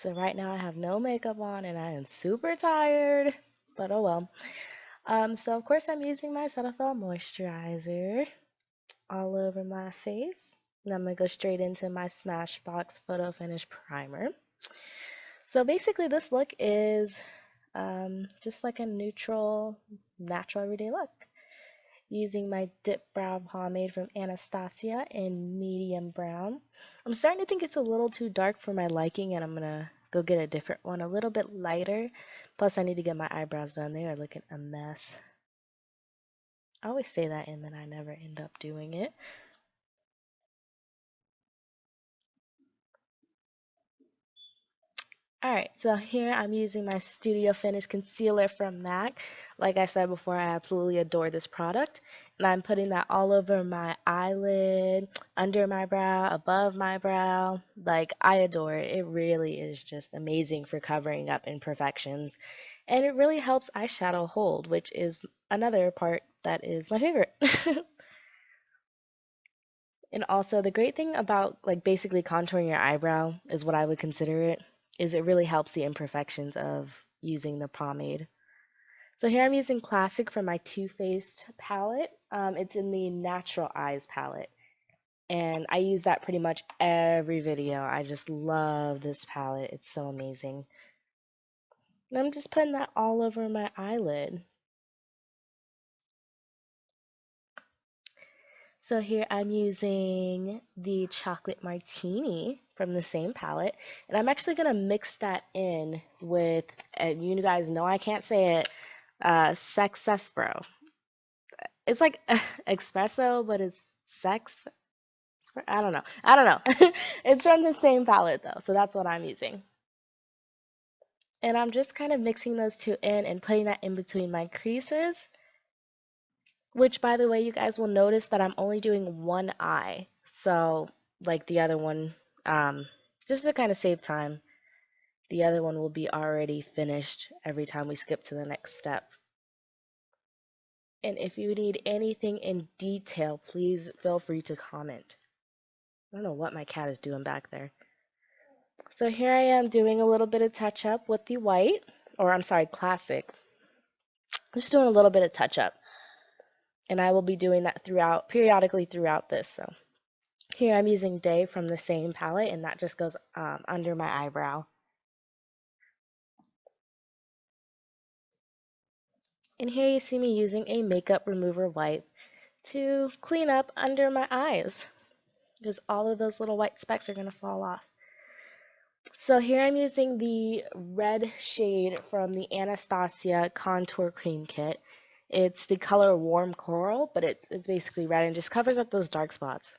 So right now I have no makeup on and I am super tired, but oh well. So of course I'm using my Cetaphil moisturizer all over my face. And I'm gonna go straight into my Smashbox Photo Finish Primer. So basically this look is just like a neutral, natural everyday look. Using my Dip Brow Pomade from Anastasia in medium brown. I'm starting to think it's a little too dark for my liking, and I'm gonna go get a different one, a little bit lighter. Plus, I need to get my eyebrows done. They are looking a mess. I always say that, and then I never end up doing it. Alright, so here I'm using my Studio Finish Concealer from MAC. Like I said before, I absolutely adore this product. And I'm putting that all over my eyelid, under my brow, above my brow. Like, I adore it. It really is just amazing for covering up imperfections. And it really helps eyeshadow hold, which is another part that is my favorite. And also, the great thing about like basically contouring your eyebrow is what I would consider it, is it really helps the imperfections of using the pomade. So here I'm using Classic from my Too Faced palette. It's in the Natural Eyes palette. And I use that pretty much every video. I just love this palette. It's so amazing. And I'm just putting that all over my eyelid. So here I'm using the Chocolate Martini from the same palette, and I'm actually going to mix that in with, and you guys know I can't say it, Sexespro. It's like espresso, but it's sex. I don't know. I don't know. It's from the same palette though, so that's what I'm using. And I'm just kind of mixing those two in and putting that in between my creases. Which, by the way, you guys will notice that I'm only doing one eye. So, like the other one, um, just to kind of save time, the other one will be already finished every time we skip to the next step. And if you need anything in detail, please feel free to comment. I don't know what my cat is doing back there. So here I am doing a little bit of touch up with the white, or I'm sorry, Classic. Just doing a little bit of touch up. And I will be doing that periodically throughout this. So here I'm using Day from the same palette, and that just goes under my eyebrow. And here you see me using a makeup remover wipe to clean up under my eyes, because all of those little white specks are going to fall off. So here I'm using the red shade from the Anastasia Contour Cream Kit. It's the color Warm Coral, but it's basically red and just covers up those dark spots.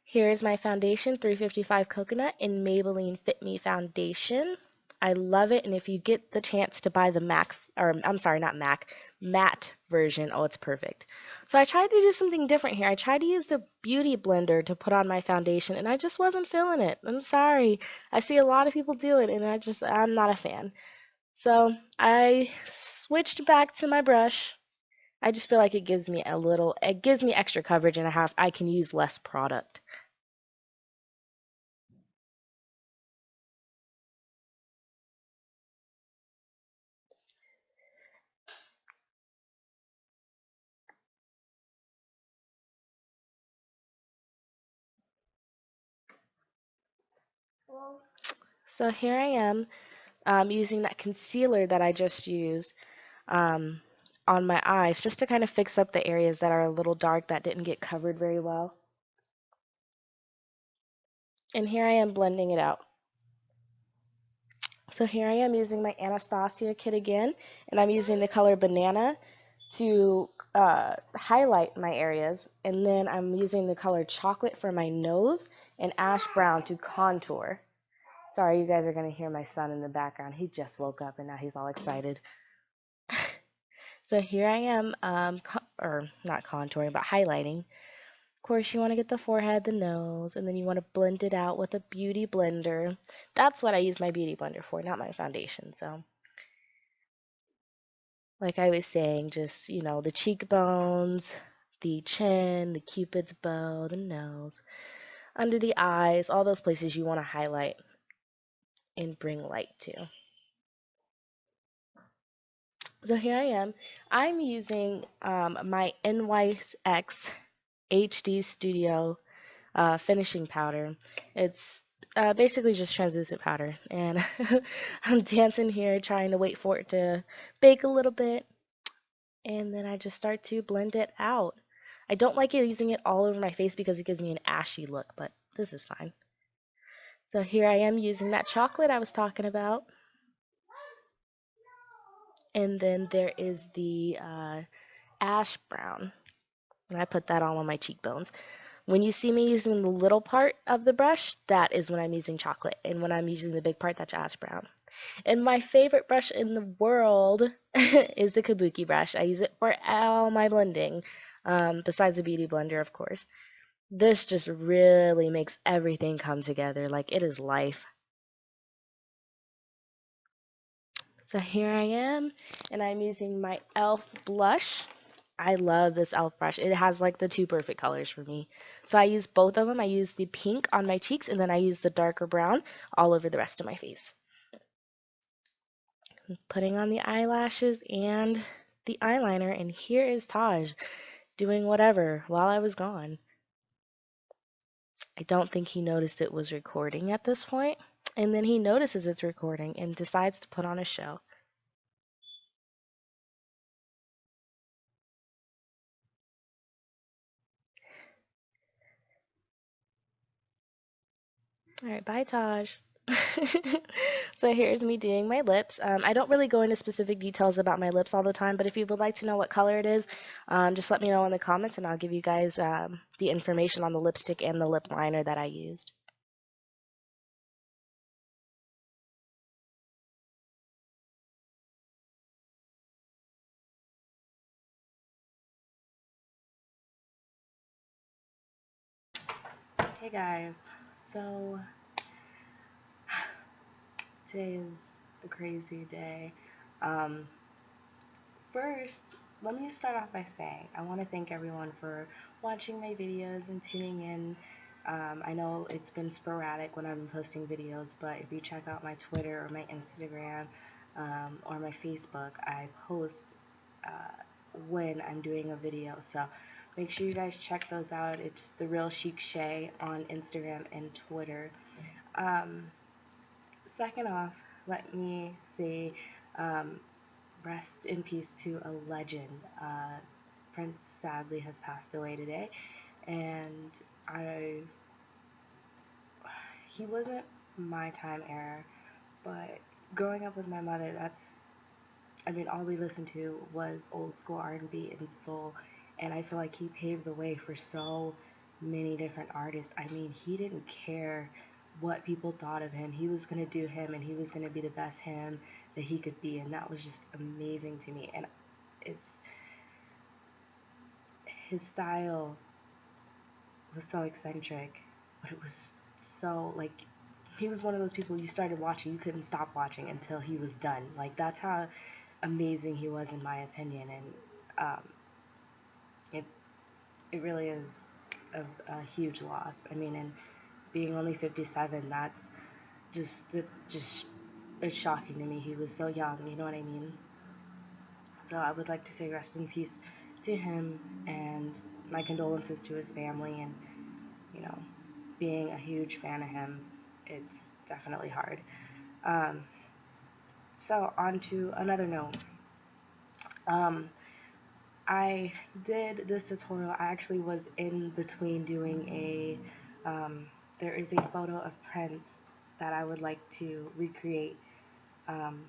Here's my foundation, 355 Coconut in Maybelline Fit Me Foundation. I love it, and if you get the chance to buy the MAC, or I'm sorry, not MAC, matte version, oh, it's perfect. So I tried to do something different here. I tried to use the Beauty Blender to put on my foundation, and I just wasn't feeling it. I'm sorry. I see a lot of people do it, and I'm not a fan. So I switched back to my brush. I just feel like it gives me extra coverage, and I can use less product. So here I am using that concealer that I just used um, on my eyes just to kind of fix up the areas that are a little dark that didn't get covered very well. And here I am blending it out. So here I am using my Anastasia kit again, and I'm using the color Banana to highlight my areas, and then I'm using the color Chocolate for my nose and Ash Brown to contour. Sorry, you guys are going to hear my son in the background. He just woke up and now he's all excited. So here I am, or not contouring, but highlighting. Of course, you want to get the forehead, the nose, and then you want to blend it out with a beauty blender. That's what I use my beauty blender for, not my foundation. So, like I was saying, just, the cheekbones, the chin, the cupid's bow, the nose, under the eyes, all those places you want to highlight and bring light to. So here I am. I'm using my NYX HD Studio finishing powder. It's basically just translucent powder. And I'm dancing here trying to wait for it to bake a little bit. And then I just start to blend it out. I don't like it using it all over my face because it gives me an ashy look, but this is fine. So here I am using that chocolate I was talking about. And then there is the ash brown. And I put that all on my cheekbones. When you see me using the little part of the brush, that is when I'm using chocolate. And when I'm using the big part, that's ash brown. And my favorite brush in the world is the Kabuki brush. I use it for all my blending, besides the Beauty Blender, of course. This just really makes everything come together. Like, it is life. So here I am, and I'm using my e.l.f. blush. I love this e.l.f. brush. It has like the two perfect colors for me. So I use both of them. I use the pink on my cheeks, and then I use the darker brown all over the rest of my face. Putting on the eyelashes and the eyeliner, and here is Taj doing whatever while I was gone. I don't think he noticed it was recording at this point, and then he notices it's recording and decides to put on a show. All right, bye, Taj. So here's me doing my lips. I don't really go into specific details about my lips all the time, but if you would like to know what color it is, just let me know in the comments and I'll give you guys the information on the lipstick and the lip liner that I used. Hey guys, so today is a crazy day. Um, First, let me start off by saying I want to thank everyone for watching my videos and tuning in. I know it's been sporadic when I've been posting videos, but if you check out my Twitter or my Instagram or my Facebook, I post when I'm doing a video. So make sure you guys check those out. It's The Real Chic Shay on Instagram and Twitter. Um, Second off, let me say rest in peace to a legend. Prince sadly has passed away today, and he wasn't my time era, but growing up with my mother, all we listened to was old school R&B and soul, and I feel like he paved the way for so many different artists. I mean, he didn't care what people thought of him. He was going to do him, and he was going to be the best him that he could be, and that was just amazing to me. And it's his style was so eccentric, but it was so like he was one of those people you started watching, you couldn't stop watching until he was done. Like that's how amazing he was in my opinion, and um, it it really is a huge loss. I mean, and being only 57, that's just it's shocking to me. He was so young, you know what I mean? So I would like to say rest in peace to him and my condolences to his family, and you know, being a huge fan of him, it's definitely hard. Um, so on to another note. Um, I did this tutorial. I actually was in between doing there is a photo of Prince that I would like to recreate. Um,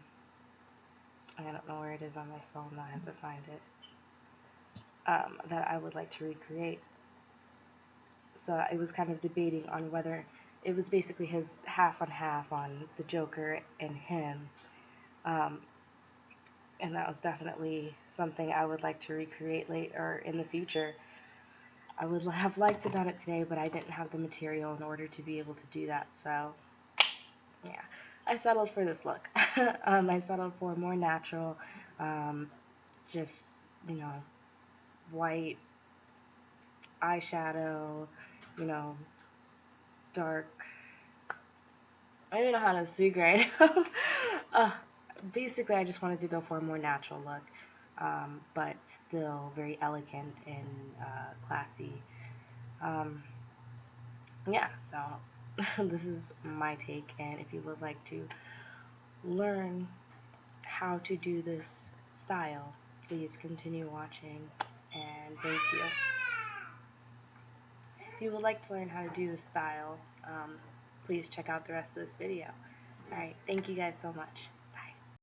I don't know where it is on my phone. I have to find it. That I would like to recreate. So I was kind of debating on whether it was basically his half on half on the Joker and him. Um, and that was definitely something I would like to recreate later in the future. I would have liked to done it today, but I didn't have the material in order to be able to do that. So yeah, I settled for this look. I settled for more natural, just you know, white eyeshadow, you know, dark. I don't even know how to speak right now. uh, Basically, I just wanted to go for a more natural look, but still very elegant and classy. Um, yeah, so this is my take, and if you would like to learn how to do this style, please continue watching, and thank you. If you would like to learn how to do this style, please check out the rest of this video. Alright, thank you guys so much.